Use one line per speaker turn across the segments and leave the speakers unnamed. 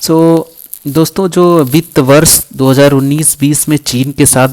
सो दोस्तों, जो वित्त वर्ष 2019-20 में चीन के साथ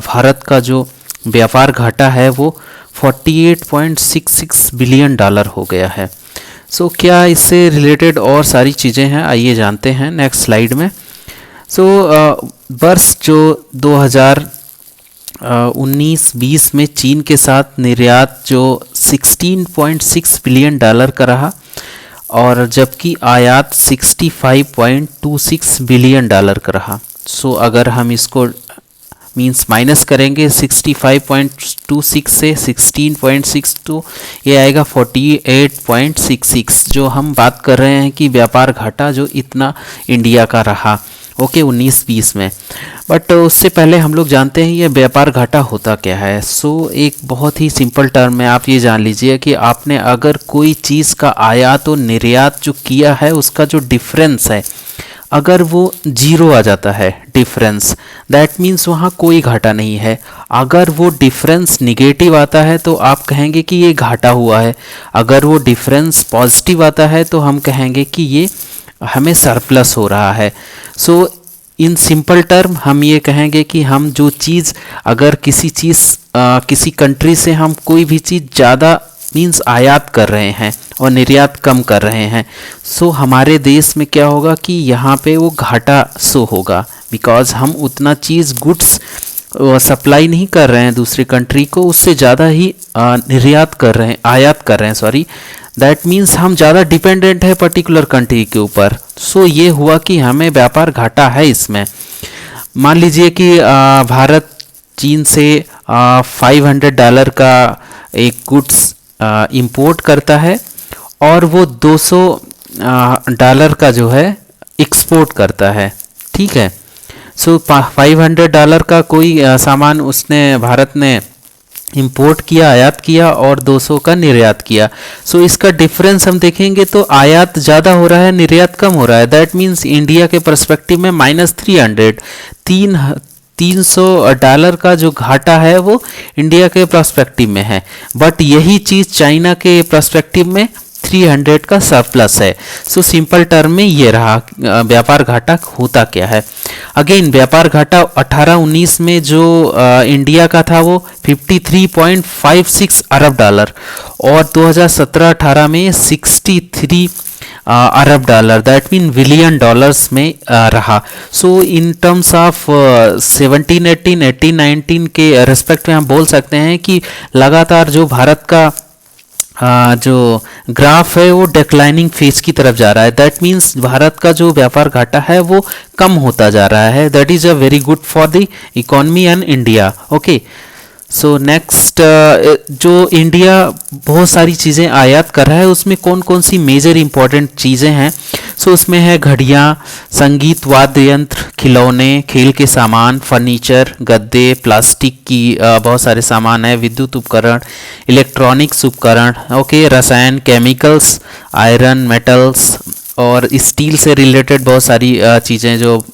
भारत का जो व्यापार घाटा है वो 48.66 बिलियन डॉलर हो गया है। सो क्या इससे रिलेटेड और सारी चीज़ें हैं, आइए जानते हैं नेक्स्ट स्लाइड में। सो वर्ष जो 2019-20 में चीन के साथ निर्यात जो 16.6 बिलियन डॉलर का रहा, और जबकि आयात 65.26 बिलियन डॉलर का रहा। सो अगर हम इसको मींस माइनस करेंगे 65.26 से 16.6, तो ये आएगा 48.66। जो हम बात कर रहे हैं कि व्यापार घाटा जो इतना इंडिया का रहा, ओके, 19-20 में। बट उससे पहले हम लोग जानते हैं ये व्यापार घाटा होता क्या है। सो एक बहुत ही सिंपल टर्म में आप ये जान लीजिए कि आपने अगर कोई चीज़ का आयात और निर्यात जो किया है उसका जो डिफरेंस है, अगर वो जीरो आ जाता है डिफरेंस, दैट मीन्स वहाँ कोई घाटा नहीं है। अगर वो डिफरेंस निगेटिव आता है तो आप कहेंगे कि ये घाटा हुआ है। अगर वो डिफरेंस पॉजिटिव आता है तो हम कहेंगे कि ये हमें सरप्लस हो रहा है। सो इन सिंपल टर्म हम ये कहेंगे कि हम जो चीज़, अगर किसी कंट्री से हम कोई भी चीज़ ज़्यादा मीन्स आयात कर रहे हैं और निर्यात कम कर रहे हैं, सो हमारे देश में क्या होगा कि यहाँ पे वो घाटा शो होगा, बिकॉज हम उतना चीज़ गुड्स सप्लाई नहीं कर रहे हैं दूसरी कंट्री को, उससे ज़्यादा ही निर्यात कर रहे हैं, आयात कर रहे हैं, सॉरी। दैट मीन्स हम ज़्यादा डिपेंडेंट है पर्टिकुलर कंट्री के ऊपर। सो ये हुआ कि हमें व्यापार घाटा है इसमें। मान लीजिए कि भारत चीन से $500 का एक गुड्स इंपोर्ट करता है और वो $200 का जो है एक्सपोर्ट करता है, ठीक है। सो $500 का कोई सामान भारत ने इंपोर्ट किया, आयात किया, और 200 का निर्यात किया। सो इसका डिफरेंस हम देखेंगे तो आयात ज़्यादा हो रहा है, निर्यात कम हो रहा है। दैट मीन्स इंडिया के पर्सपेक्टिव में $300 का जो घाटा है वो इंडिया के पर्सपेक्टिव में है। बट यही चीज़ चाइना के पर्सपेक्टिव में 300 का सरप्लस है। सो सिंपल टर्म में ये रहा व्यापार घाटा होता क्या है। अगेन व्यापार घाटा 18-19 में जो इंडिया का था वो 53.56 अरब डॉलर, और 2017-18 में 63 अरब dollar, that mean billion dollars में रहा। सो इन टर्म्स ऑफ 17-18, 18-19 के रेस्पेक्ट में हम बोल सकते हैं कि लगातार जो भारत का जो ग्राफ है वो डिक्लाइनिंग फेज की तरफ जा रहा है। दैट मीन्स भारत का जो व्यापार घाटा है वो कम होता जा रहा है। That is a very good for the economy and India, okay. So next, जो इंडिया बहुत सारी चीज़ें आयात कर रहा है उसमें कौन कौन सी मेजर इंपॉर्टेंट चीज़ें हैं। सो उसमें है घड़ियाँ, संगीत वाद्य यंत्र, खिलौने, खेल के सामान, फर्नीचर, गद्दे, प्लास्टिक की बहुत सारे सामान है, विद्युत उपकरण, इलेक्ट्रॉनिक्स उपकरण, ओके, रसायन, केमिकल्स, आयरन, मेटल्स और स्टील से रिलेटेड बहुत सारी चीज़ें जो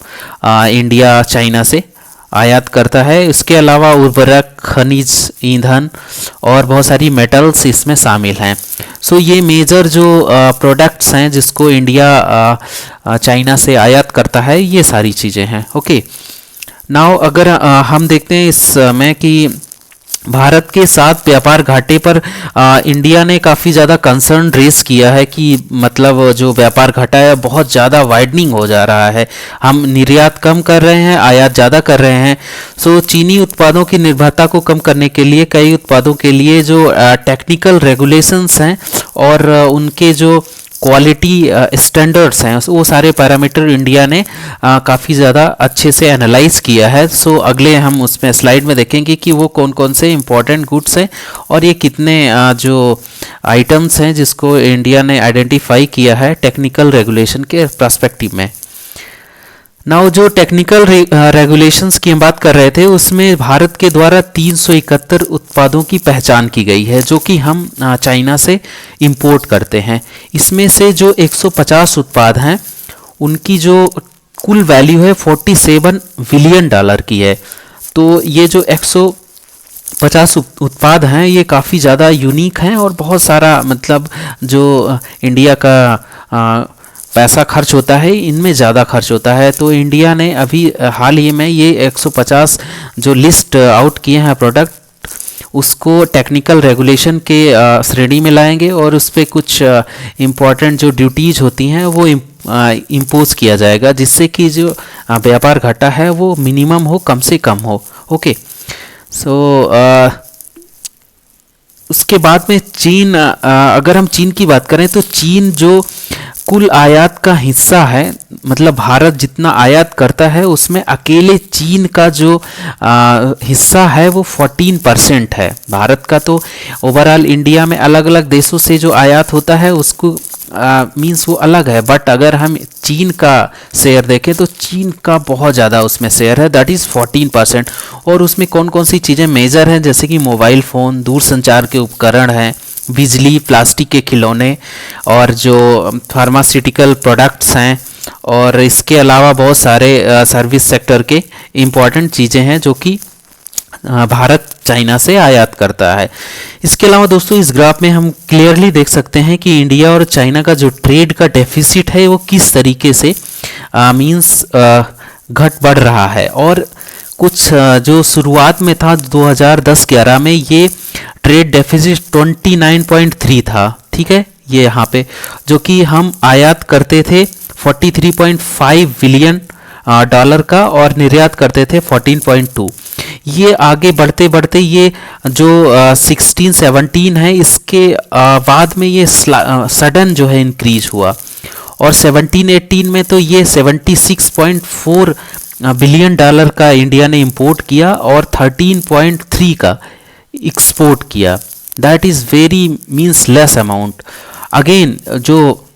इंडिया चाइना से आयात करता है। इसके अलावा उर्वरक, खनिज, ईंधन और बहुत सारी मेटल्स इसमें शामिल हैं। सो ये मेजर जो प्रोडक्ट्स हैं जिसको इंडिया चाइना से आयात करता है, ये सारी चीज़ें हैं, ओके। नाउ अगर हम देखते हैं इसमें कि भारत के साथ व्यापार घाटे पर इंडिया ने काफ़ी ज़्यादा कंसर्न रेस किया है कि मतलब जो व्यापार घाटा है बहुत ज़्यादा वाइडनिंग हो जा रहा है, हम निर्यात कम कर रहे हैं, आयात ज़्यादा कर रहे हैं। सो चीनी उत्पादों की निर्भरता को कम करने के लिए कई उत्पादों के लिए जो टेक्निकल रेगुलेशंस हैं और उनके जो क्वालिटी स्टैंडर्ड्स हैं, वो सारे पैरामीटर इंडिया ने काफ़ी ज़्यादा अच्छे से एनालाइज किया है। सो अगले हम उसमें स्लाइड में देखेंगे कि वो कौन कौन से इंपॉर्टेंट गुड्स हैं और ये कितने जो आइटम्स हैं जिसको इंडिया ने आइडेंटिफाई किया है टेक्निकल रेगुलेशन के पर्सपेक्टिव में। नाउ जो टेक्निकल रेगुलेशंस की हम बात कर रहे थे उसमें भारत के द्वारा 371 उत्पादों की पहचान की गई है जो कि हम चाइना से इंपोर्ट करते हैं। इसमें से जो 150 उत्पाद हैं उनकी जो कुल वैल्यू है 47 बिलियन डॉलर की है। तो ये जो 150 उत्पाद हैं ये काफ़ी ज़्यादा यूनिक हैं और बहुत सारा मतलब जो इंडिया का पैसा खर्च होता है इनमें ज़्यादा खर्च होता है। तो इंडिया ने अभी हाल ही में ये 150 जो लिस्ट आउट किए हैं प्रोडक्ट, उसको टेक्निकल रेगुलेशन के श्रेणी में लाएंगे और उस पर कुछ इम्पॉर्टेंट जो ड्यूटीज़ होती हैं वो इम्पोज किया जाएगा, जिससे कि जो व्यापार घाटा है वो मिनिमम हो, कम से कम हो। ओके, सो उसके बाद में चीन, अगर हम चीन की बात करें तो चीन जो कुल आयात का हिस्सा है, मतलब भारत जितना आयात करता है उसमें अकेले चीन का जो हिस्सा है वो 14% है भारत का। तो ओवरऑल इंडिया में अलग अलग देशों से जो आयात होता है उसको मीन्स वो अलग है, बट अगर हम चीन का शेयर देखें तो चीन का बहुत ज़्यादा उसमें शेयर है, दैट इज़ 14%। और उसमें कौन कौन सी चीज़ें मेजर हैं, जैसे कि मोबाइल फ़ोन, दूरसंचार के उपकरण हैं, बिजली, प्लास्टिक के खिलौने और जो फार्मास्यूटिकल प्रोडक्ट्स हैं, और इसके अलावा बहुत सारे सर्विस सेक्टर के इम्पॉर्टेंट चीज़ें हैं जो कि भारत चाइना से आयात करता है। इसके अलावा दोस्तों इस ग्राफ में हम क्लियरली देख सकते हैं कि इंडिया और चाइना का जो ट्रेड का डेफिसिट है वो किस तरीके से मीन्स घट बढ़ रहा है। और कुछ जो शुरुआत में था 2010-11 में ये ट्रेड डेफिसिट 29.3 था, ठीक है, ये यहाँ पे, जो कि हम आयात करते थे 43.5 बिलियन डॉलर का और निर्यात करते थे 14.2। ये आगे बढ़ते बढ़ते ये जो 16-17 है इसके बाद में ये सडन जो है इंक्रीज हुआ, और 17-18 में तो ये 76.4 बिलियन डॉलर का इंडिया ने इंपोर्ट किया और 13.3 का एक्सपोर्ट किया। That is very means less amount. Again जो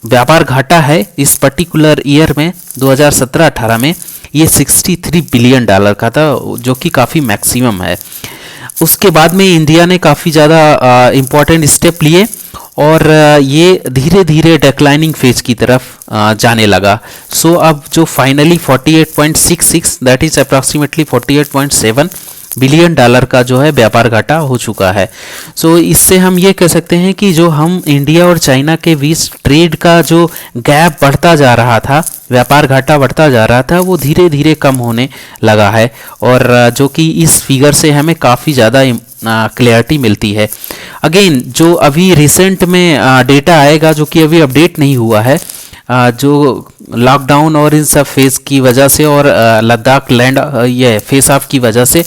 व्यापार घाटा है इस पर्टिकुलर ईयर में 2017-18 में ये 63 बिलियन डॉलर का था, जो कि काफ़ी मैक्सिमम है। उसके बाद में इंडिया ने काफ़ी ज़्यादा इम्पॉर्टेंट स्टेप लिए और ये धीरे धीरे डिक्लाइनिंग फेज की तरफ जाने लगा। सो अब जो finally 48.66 that is approximately 48.7 billion dollar का जो है व्यापार घाटा हो चुका है। सो इससे हम ये कह सकते हैं कि जो हम इंडिया और चाइना के बीच ट्रेड का जो गैप बढ़ता जा रहा था, व्यापार घाटा बढ़ता जा रहा था, वो धीरे धीरे कम होने लगा है, और जो कि इस फिगर से हमें काफ़ी ज़्यादा क्लैरिटी मिलती है। अगेन जो अभी रिसेंट में डेटा आएगा जो कि अभी अपडेट नहीं हुआ है, जो लॉकडाउन और इन सब फेज़ की वजह से और लद्दाख लैंड ये फेस ऑफ की वजह से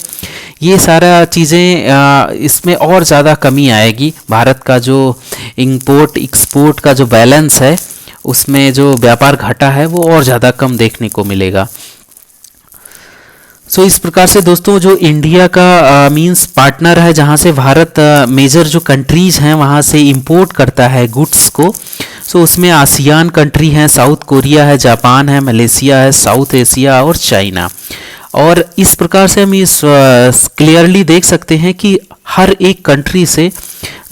ये सारा चीज़ें इसमें और ज़्यादा कमी आएगी। भारत का जो इंपोर्ट एक्सपोर्ट का जो बैलेंस है उसमें जो व्यापार घाटा है वो और ज़्यादा कम देखने को मिलेगा। सो इस प्रकार से दोस्तों जो इंडिया का मींस पार्टनर है, जहाँ से भारत मेजर जो कंट्रीज़ हैं वहाँ से इंपोर्ट करता है गुड्स को, सो उसमें आसियान कंट्री हैं, साउथ कोरिया है, जापान है, मलेशिया है, साउथ एशिया और चाइना। और इस प्रकार से हम इस क्लियरली देख सकते हैं कि हर एक कंट्री से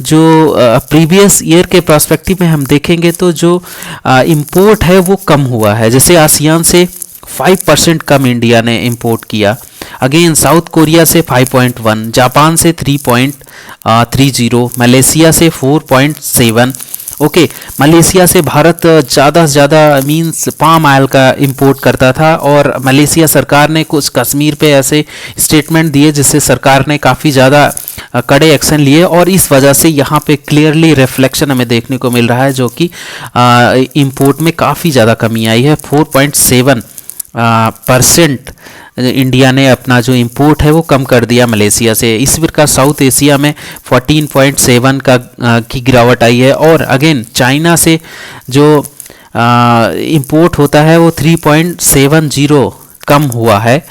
जो प्रीवियस ईयर के पर्सपेक्टिव में हम देखेंगे तो जो इंपोर्ट है वो कम हुआ है। जैसे आसियान से 5% कम इंडिया ने इंपोर्ट किया, अगेन साउथ कोरिया से 5.1, जापान से 3.30, मलेशिया से 4.7। ओके, मलेशिया से भारत ज़्यादा से ज़्यादा मींस पाम ऑयल का इंपोर्ट करता था, और मलेशिया सरकार ने कुछ कश्मीर पे ऐसे स्टेटमेंट दिए जिससे सरकार ने काफ़ी ज़्यादा कड़े एक्शन लिए, और इस वजह से यहाँ पे क्लियरली रिफ्लेक्शन हमें देखने को मिल रहा है, जो कि इंपोर्ट में काफ़ी ज़्यादा कमी आई है। 4.7% इंडिया ने अपना जो इंपोर्ट है वो कम कर दिया मलेशिया से। इस प्रकार साउथ एशिया में 14.7 की गिरावट आई है, और अगेन चाइना से जो इंपोर्ट होता है वो 3.70 कम हुआ है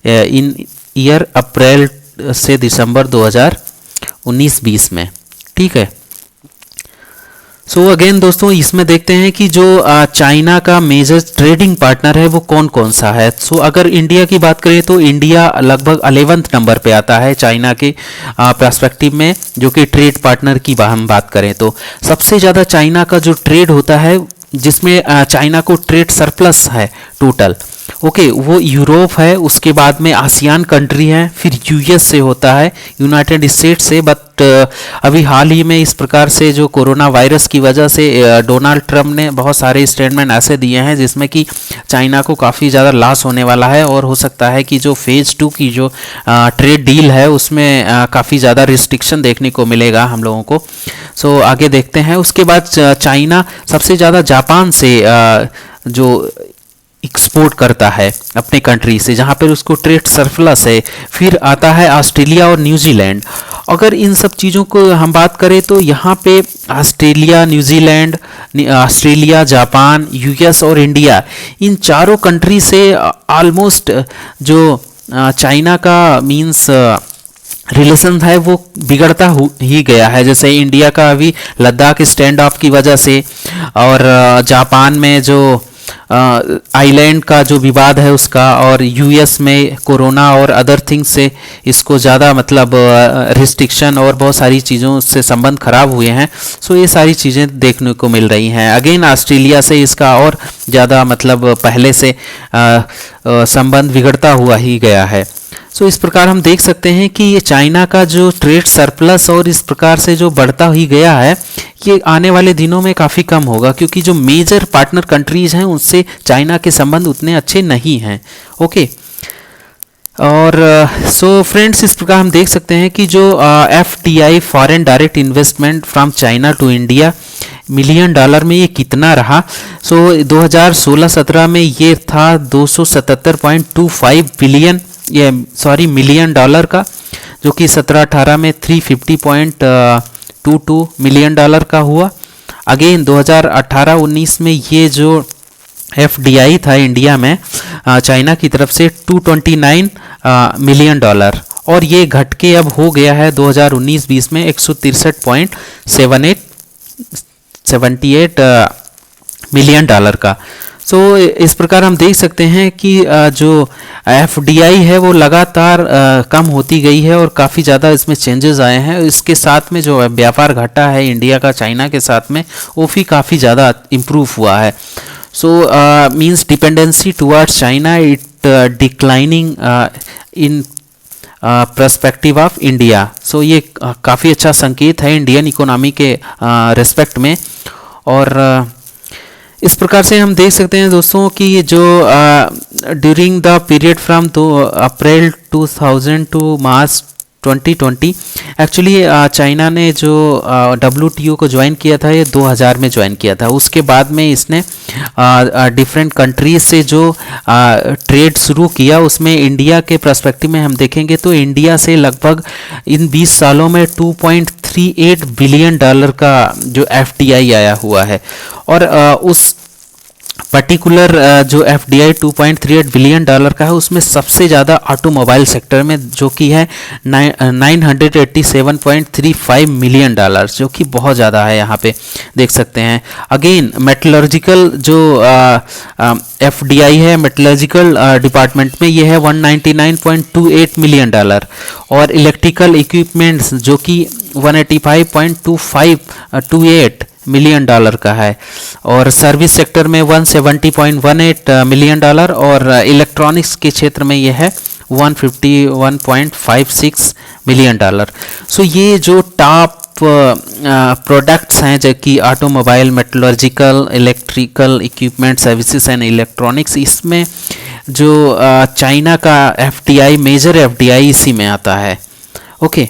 इन ईयर अप्रैल से दिसंबर 2019-20 में, ठीक है। सो अगेन दोस्तों इसमें देखते हैं कि जो चाइना का मेजर ट्रेडिंग पार्टनर है वो कौन कौन सा है। सो अगर इंडिया की बात करें तो इंडिया लगभग 11वें नंबर पे आता है चाइना के पर्सपेक्टिव में, जो कि ट्रेड पार्टनर की हम बात करें तो सबसे ज़्यादा चाइना का जो ट्रेड होता है जिसमें चाइना को ट्रेड सरप्लस है टोटल, ओके, वो यूरोप है, उसके बाद में आसियान कंट्री है, फिर यूएस से होता है, यूनाइटेड स्टेट्स से। बट अभी हाल ही में इस प्रकार से जो कोरोना वायरस की वजह से डोनाल्ड ट्रंप ने बहुत सारे स्टेटमेंट ऐसे दिए हैं जिसमें कि चाइना को काफ़ी ज़्यादा लॉस होने वाला है, और हो सकता है कि जो फेज़ 2 की जो ट्रेड डील है उसमें काफ़ी ज़्यादा रिस्ट्रिक्शन देखने को मिलेगा हम लोगों को। सो आगे देखते हैं। उसके बाद चाइना सबसे ज़्यादा जापान से जो एक्सपोर्ट करता है अपने कंट्री से, जहाँ पर उसको ट्रेड सरप्लस है। फिर आता है ऑस्ट्रेलिया और न्यूजीलैंड। अगर इन सब चीज़ों को हम बात करें तो यहाँ पे Australia, New Zealand, Australia, Japan, US और इंडिया, इन चारों कंट्री से ऑलमोस्ट जो चाइना का मीन्स रिलेशन है वो बिगड़ता ही गया है। जैसे इंडिया का अभी लद्दाख स्टैंड ऑफ की वजह से, और जापान में जो आइलैंड का जो विवाद है उसका, और यूएस में कोरोना और अदर थिंग्स से इसको ज़्यादा मतलब रिस्ट्रिक्शन और बहुत सारी चीज़ों से संबंध खराब हुए हैं। सो ये सारी चीज़ें देखने को मिल रही हैं। अगेन ऑस्ट्रेलिया से इसका और ज़्यादा मतलब पहले से संबंध बिगड़ता हुआ ही गया है। सो इस प्रकार हम देख सकते हैं कि ये चाइना का जो ट्रेड सरप्लस और इस प्रकार से जो बढ़ता ही गया है, ये आने वाले दिनों में काफ़ी कम होगा, क्योंकि जो मेजर पार्टनर कंट्रीज़ हैं उनसे चाइना के संबंध उतने अच्छे नहीं हैं। ओके, और सो फ्रेंड्स, इस प्रकार हम देख सकते हैं कि जो FDI foreign direct investment from China to India million dollar में ये कितना रहा। सो 2016-17 में ये था 277.25 बिलियन मिलियन डॉलर का, जो कि 17-18 में 350.22 मिलियन डॉलर का हुआ। अगेन 2018-19 में ये जो FDI था इंडिया में चाइना की तरफ से 229 मिलियन डॉलर, और ये घट के अब हो गया है 2019-20 में 163.78 मिलियन डॉलर का। सो इस प्रकार हम देख सकते हैं कि जो FDI है वो लगातार कम होती गई है, और काफ़ी ज़्यादा इसमें चेंजेस आए हैं। इसके साथ में जो व्यापार घटा है इंडिया का चाइना के साथ में, वो भी काफ़ी ज़्यादा इम्प्रूव हुआ है। So means dependency towards China it declining in perspective of India. So ये काफ़ी अच्छा संकेत है इंडियन इकोनॉमी के रेस्पेक्ट में। और इस प्रकार से हम देख सकते हैं दोस्तों कि जो during the period from April 2000 to March 2020, actually China ने जो WTO को ज्वाइन किया था ये 2000 में ज्वाइन किया था। उसके बाद में इसने डिफरेंट कंट्रीज से जो ट्रेड शुरू किया, उसमें इंडिया के पर्सपेक्टिव में हम देखेंगे तो इंडिया से लगभग इन 20 सालों में 2.38 बिलियन डॉलर का जो FDI आया हुआ है। और उस पर्टिकुलर जो FDI 2.38 बिलियन डॉलर का है, उसमें सबसे ज़्यादा ऑटोमोबाइल सेक्टर में, जो कि है 987.35 मिलियन डॉलर, जो कि बहुत ज़्यादा है, यहाँ पे देख सकते हैं। अगेन मेटलर्जिकल जो FDI है मेटलर्जिकल डिपार्टमेंट में, ये है 199.28 मिलियन डॉलर, और इलेक्ट्रिकल इक्विपमेंट्स जो कि 185.28 मिलियन डॉलर का है, और सर्विस सेक्टर में 170.18 मिलियन डॉलर, और इलेक्ट्रॉनिक्स के क्षेत्र में यह है 151.56 मिलियन डॉलर। सो ये जो टॉप प्रोडक्ट्स हैं, जो कि automobile, metallurgical, electrical equipment, services and electronics, इसमें जो चाइना का FDI, मेजर FDI इसी में आता है। ओके।